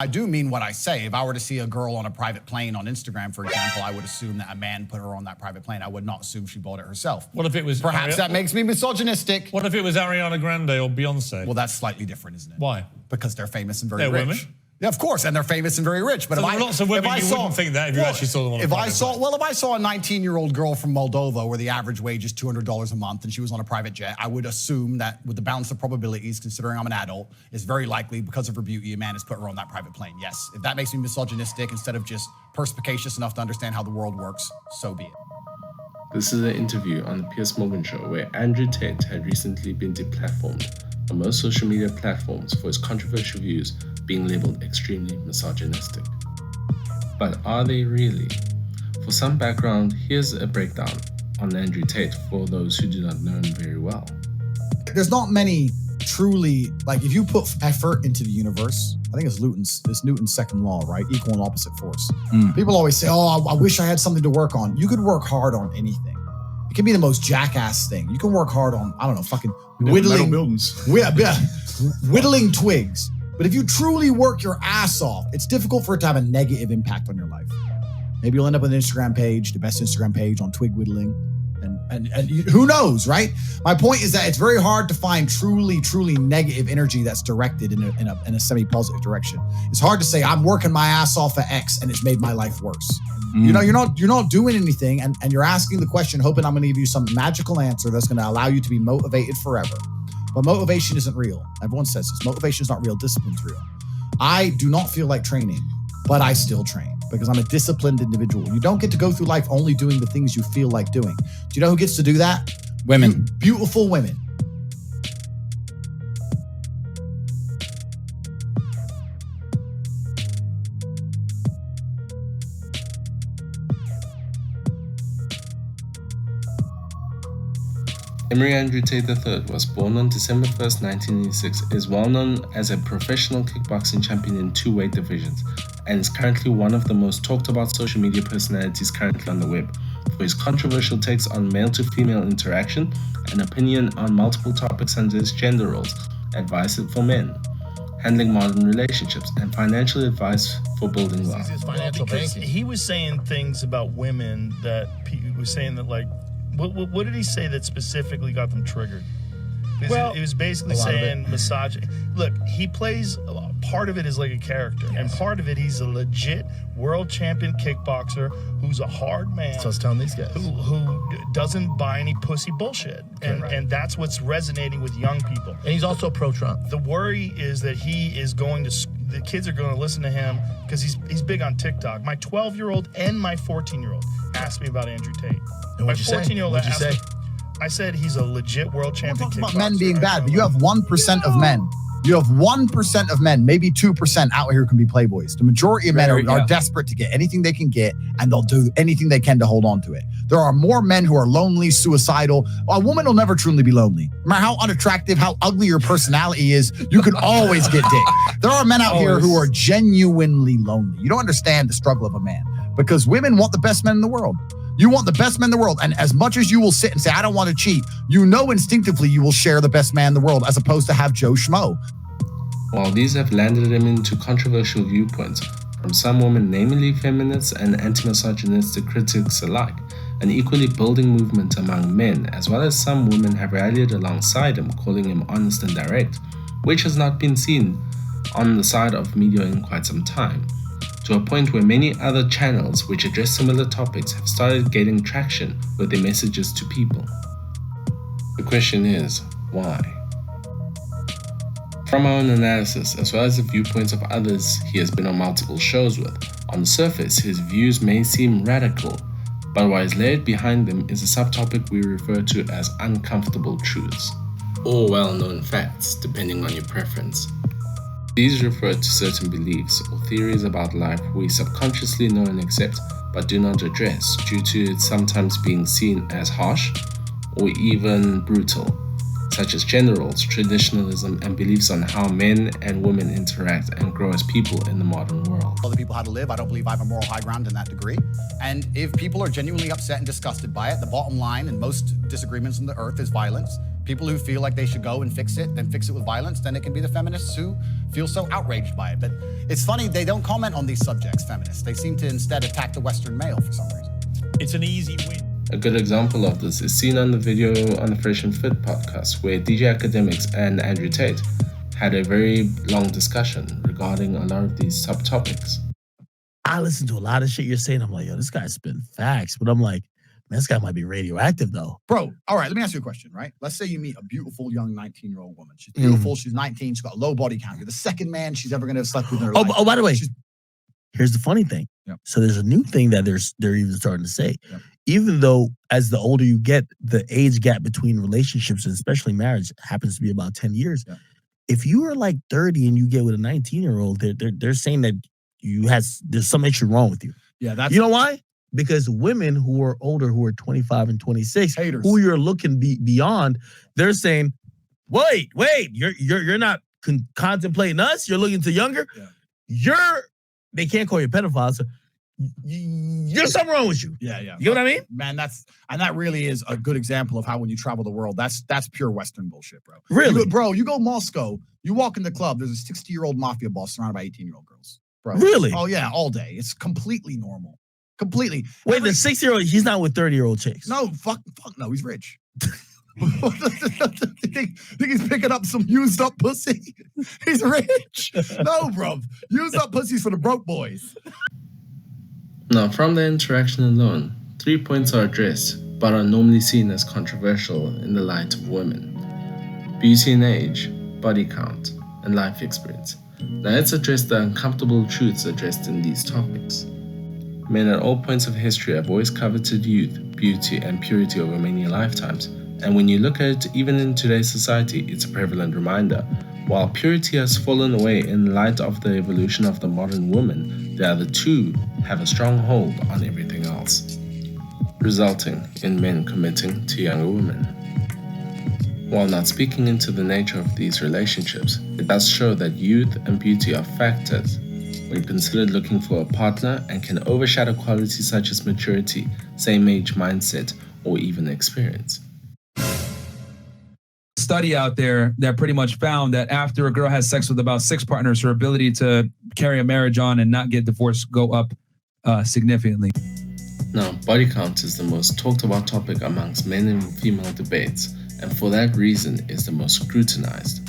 I do mean what I say. If I were to see a girl on a private plane on Instagram, for example, I would assume that a man put her on that private plane. I would not assume she bought it herself. What if it was... Perhaps that makes me misogynistic. What if it was Ariana Grande or Beyonce? Well, that's slightly different, isn't it? Why? Because they're famous and very They're rich. women? Yeah, of course, and they're famous and very rich. But so if there are lots of women you wouldn't think that if you actually saw them on a private plane. If I saw a 19-year-old girl from Moldova where the average wage is $200 a month and she was on a private jet, I would assume that with the balance of probabilities, considering I'm an adult, it's very likely because of her beauty, a man has put her on that private plane. Yes, if that makes me misogynistic instead of just perspicacious enough to understand how the world works, so be it. This is an interview on the Piers Morgan Show where Andrew Tate had recently been deplatformed on most social media platforms for his controversial views being labeled extremely misogynistic. But are they really? For some background, here's a breakdown on Andrew Tate for those who do not know him very well. There's not many truly, like if you put effort into the universe, I think it's Newton's second law, right? Equal and opposite force. People always say, oh, I wish I had something to work on. You could work hard on anything. It can be the most jackass thing. You can work hard on, I don't know, fucking whittling buildings. Whittling twigs. But if you truly work your ass off, it's difficult for it to have a negative impact on your life. Maybe you'll end up with an Instagram page, the best Instagram page on twig whittling. And who knows, right? My point is that it's very hard to find truly negative energy that's directed in a semi-positive direction. It's hard to say, I'm working my ass off at X and it's made my life worse. You know, you're not doing anything and you're asking the question, hoping I'm gonna give you some magical answer that's gonna allow you to be motivated forever. But motivation isn't real. Everyone says this. Motivation is not real. Discipline's real. I do not feel like training, but I still train because I'm a disciplined individual. You don't get to go through life only doing the things you feel like doing. Do you know who gets to do that? Women. Beautiful women. Emery Andrew Tate III was born on December 1st, 1986, is well known as a professional kickboxing champion in 2 weight divisions, and is currently one of the most talked about social media personalities currently on the web, for his controversial takes on male-to-female interaction and opinion on multiple topics such as gender roles, advice for men, handling modern relationships, and financial advice for building wealth. Because he was saying things about women that he was saying that, like, what did he say that specifically got them triggered? Well, it was basically saying misogyny. Look, he plays, part of it is like a character, and part of it he's a legit world champion kickboxer who's a hard man. So I was telling these guys. Who doesn't buy any pussy bullshit. And that's what's resonating with young people. And he's also pro-Trump. The worry is that he is going to, the kids are going to listen to him because he's big on TikTok. My 12-year-old and my 14-year-old asked me about Andrew Tate. And my what'd you 14-year-old say? What'd you say? I said he's a legit world champion kickboxer. About men being bad, but you have 1% of men. You have 1% of men, maybe 2% out here who can be playboys. The majority of men are desperate to get anything they can get, and they'll do anything they can to hold on to it. There are more men who are lonely, suicidal. A woman will never truly be lonely. No matter how unattractive, how ugly your personality is, you can always get dick. There are men out here who are genuinely lonely. You don't understand the struggle of a man because women want the best men in the world. You want the best man in the world. And as much as you will sit and say, I don't want to cheat, you know instinctively you will share the best man in the world as opposed to have Joe Schmo. While these have landed him into controversial viewpoints from some women, namely feminists and anti-misogynistic critics alike, an equally building movement among men, as well as some women have rallied alongside him, calling him honest and direct, which has not been seen on the side of media in quite some time, to a point where many other channels which address similar topics have started getting traction with their messages to people. The question is, why? From our own analysis, as well as the viewpoints of others he has been on multiple shows with, on the surface his views may seem radical, but what is layered behind them is a subtopic we refer to as uncomfortable truths, or well-known facts, depending on your preference. These refer to certain beliefs or theories about life we subconsciously know and accept, but do not address due to it sometimes being seen as harsh or even brutal, such as gender roles, traditionalism, and beliefs on how men and women interact and grow as people in the modern world. Other people how to live. I don't believe I have a moral high ground in that degree. And if people are genuinely upset and disgusted by it, the bottom line in most disagreements on the earth is violence. people who feel like they should go and fix it, then fix it with violence, then it can be the feminists who feel so outraged by it. But it's funny, they don't comment on these subjects, feminists. They seem to instead attack the Western male for some reason. It's an easy win. A good example of this is seen on the video on the Fresh and Fit podcast, where DJ Academics and Andrew Tate had a very long discussion regarding a lot of these subtopics. I listen to a lot of shit you're saying. I'm like, yo, this guy's spitting facts. But I'm like, man, this guy might be radioactive, though. Bro, all right, let me ask you a question, right? Let's say you meet a beautiful young 19-year-old woman. She's beautiful, she's 19, she's got a low body count. You're the second man she's ever going to have slept with in her life. Oh, by the way, here's the funny thing. Yep. So there's a new thing that they're even starting to say. Yep. Even though as the older you get, the age gap between relationships, and especially marriage, happens to be about 10 years. Yep. If you are like 30 and you get with a 19-year-old, they're saying that there's some issue wrong with you. Yeah, that's... You know why? Because women who are older, who are 25 and 26, haters, who you're looking beyond, they're saying, wait, you're not contemplating us? You're looking to younger? Yeah. They can't call you a pedophile, so there's something wrong with you. Yeah. You know what I mean? Man, that really is a good example of how when you travel the world, that's pure Western bullshit, bro. Really? You go Moscow, you walk in the club, there's a 60-year-old mafia boss surrounded by 18-year-old girls. Bro. Really? Oh, yeah, all day. It's completely normal. Completely. Wait, the 6-year-old, he's not with 30-year-old chicks. No, fuck no, he's rich. think he's picking up some used up pussy? He's rich. No, bro. Used up pussy's for the broke boys. Now, from the interaction alone, 3 points are addressed, but are normally seen as controversial in the light of women: beauty and age, body count, and life experience. Now, let's address the uncomfortable truths addressed in these topics. Men at all points of history have always coveted youth, beauty, and purity over many lifetimes. And when you look at it, even in today's society, it's a prevalent reminder. While purity has fallen away in light of the evolution of the modern woman, the other two have a strong hold on everything else, resulting in men committing to younger women. While not speaking into the nature of these relationships, it does show that youth and beauty are factors when considered looking for a partner and can overshadow qualities such as maturity, same-age mindset, or even experience. Study out there that pretty much found that after a girl has sex with about 6 partners, her ability to carry a marriage on and not get divorced go up significantly. Now, body count is the most talked about topic amongst men and female debates, and for that reason is the most scrutinized.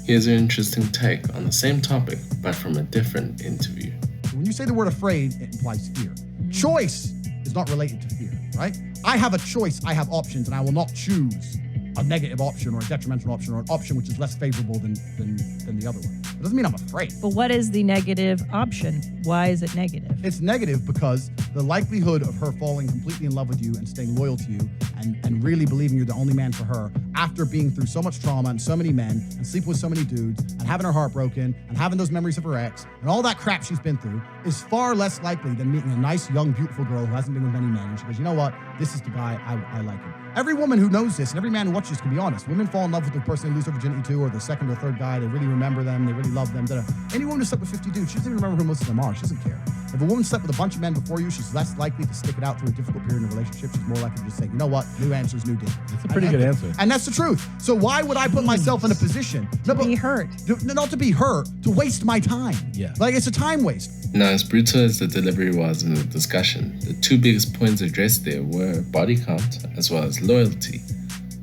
Here's an interesting take on the same topic, but from a different interview. When you say the word afraid, it implies fear. Choice is not related to fear, right? I have a choice, I have options, and I will not choose a negative option or a detrimental option or an option which is less favorable than the other one. It doesn't mean I'm afraid. But what is the negative option? Why is it negative? It's negative because the likelihood of her falling completely in love with you and staying loyal to you and really believing you're the only man for her after being through so much trauma and so many men and sleeping with so many dudes and having her heart broken and having those memories of her ex and all that crap she's been through is far less likely than meeting a nice, young, beautiful girl who hasn't been with many men. And she goes, you know what? This is the guy, I like him. Every woman who knows this and every man who watches this can be honest. Women fall in love with the person they lose their virginity to or the second or third guy. They really remember them. They really love them. Any woman who slept with 50 dudes, she doesn't even remember who most of them are. She doesn't care. If a woman slept with a bunch of men before you, she's less likely to stick it out through a difficult period in a relationship. She's more likely to just say, you know what? New answers, new deal. That's a pretty good answer. And that's the truth. So why would I put myself in a position to be hurt? Not to be hurt, to waste my time. Yeah. Like it's a time waste. Now, as brutal as the delivery was in the discussion, the 2 biggest points addressed there were body count as well as loyalty.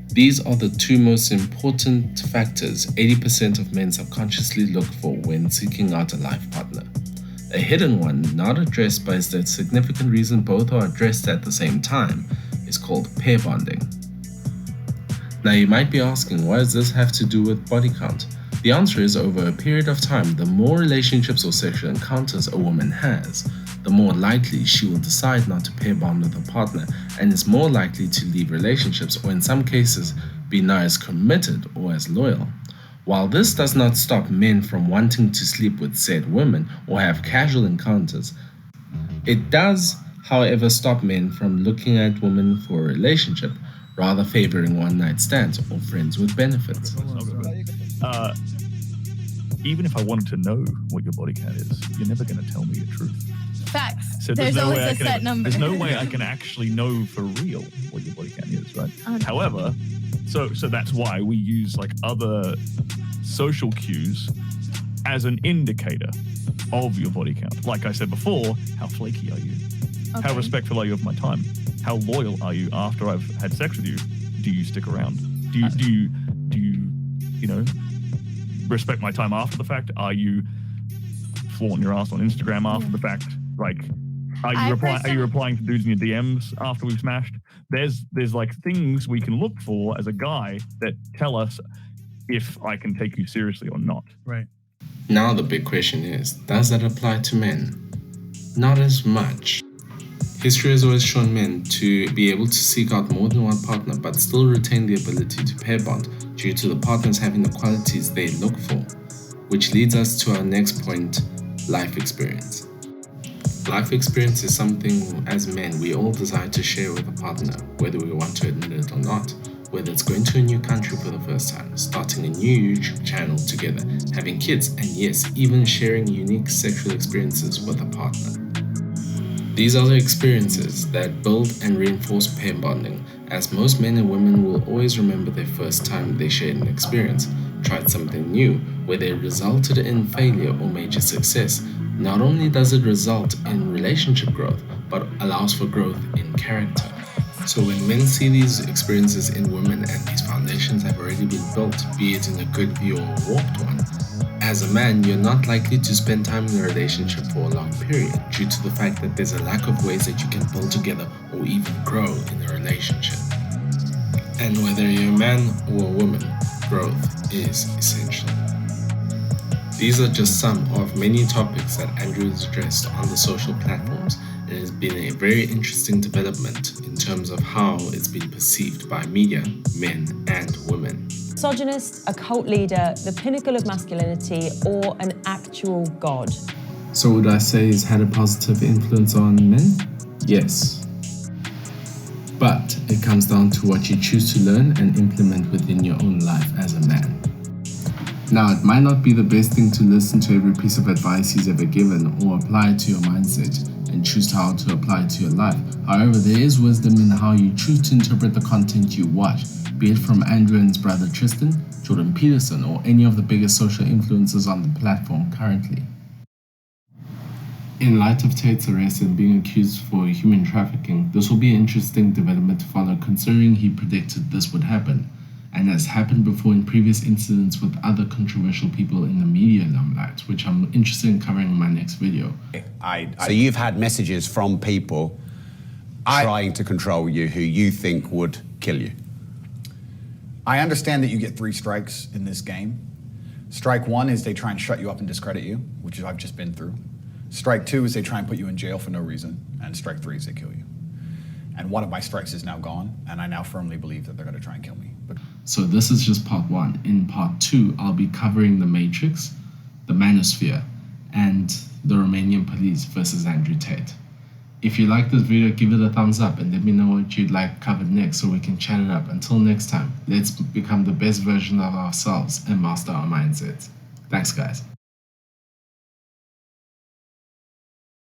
These are the 2 most important factors 80% of men subconsciously look for when seeking out a life partner. A hidden one, not addressed but is the significant reason both are addressed at the same time, is called pair bonding. Now you might be asking, what does this have to do with body count? The answer is, over a period of time, the more relationships or sexual encounters a woman has, the more likely she will decide not to pair bond with a partner and is more likely to leave relationships or in some cases be not as committed or as loyal. While this does not stop men from wanting to sleep with said women or have casual encounters, it does, however, stop men from looking at women for a relationship, rather favoring one-night stands or friends with benefits. Even if I wanted to know what your body count is, you're never going to tell me the truth. Facts. So there's always a set number. There's no way I can actually know for real what your body count is, right? However, So that's why we use like other social cues as an indicator of your body count. Like I said before, how flaky are you? Okay. How respectful are you of my time? How loyal are you after I've had sex with you? Do you stick around? Do you respect my time after the fact? Are you flaunting your ass on Instagram after the fact? Like, are you replying to dudes in your DMs after we've smashed? There's like things we can look for as a guy that tell us if I can take you seriously or not. Right. Now the big question is, does that apply to men? Not as much. History has always shown men to be able to seek out more than one partner but still retain the ability to pair bond due to the partners having the qualities they look for, which leads us to our next point, life experience. Life experience is something as men we all desire to share with a partner, whether we want to admit it or not, whether it's going to a new country for the first time, starting a new YouTube channel together, having kids, and yes, even sharing unique sexual experiences with a partner. These are the experiences that build and reinforce pair bonding, as most men and women will always remember their first time they shared an experience, tried something new, whether it resulted in failure or major success. Not only does it result in relationship growth, but allows for growth in character. So when men see these experiences in women and these foundations have already been built, be it in a good view or a warped one, as a man, you're not likely to spend time in a relationship for a long period due to the fact that there's a lack of ways that you can build together or even grow in a relationship. And whether you're a man or a woman, growth is essential. These are just some of many topics that Andrew has addressed on the social platforms, and it has been a very interesting development in terms of how it's been perceived by media, men and women. Misogynist, a cult leader, the pinnacle of masculinity, or an actual god? So would I say he's had a positive influence on men? Yes. But it comes down to what you choose to learn and implement within your own life as a man. Now, it might not be the best thing to listen to every piece of advice he's ever given or apply it to your mindset and choose how to apply it to your life. However, there is wisdom in how you choose to interpret the content you watch, be it from Andrew and his brother Tristan, Jordan Peterson, or any of the biggest social influencers on the platform currently. In light of Tate's arrest and being accused for human trafficking, this will be an interesting development to follow considering he predicted this would happen, and has happened before in previous incidents with other controversial people in the media limelight, which I'm interested in covering in my next video. So you've had messages from people trying to control you who you think would kill you? I understand that you get 3 strikes in this game. Strike 1 is they try and shut you up and discredit you, which I've just been through. Strike 2 is they try and put you in jail for no reason. And strike 3 is they kill you. And one of my strikes is now gone, and I now firmly believe that they're going to try and kill me. So this is just part 1. In part 2, I'll be covering the Matrix, the Manosphere, and the Romanian police versus Andrew Tate. If you like this video, give it a thumbs up and let me know what you'd like covered next so we can chat it up. Until next time, let's become the best version of ourselves and master our mindsets. Thanks, guys.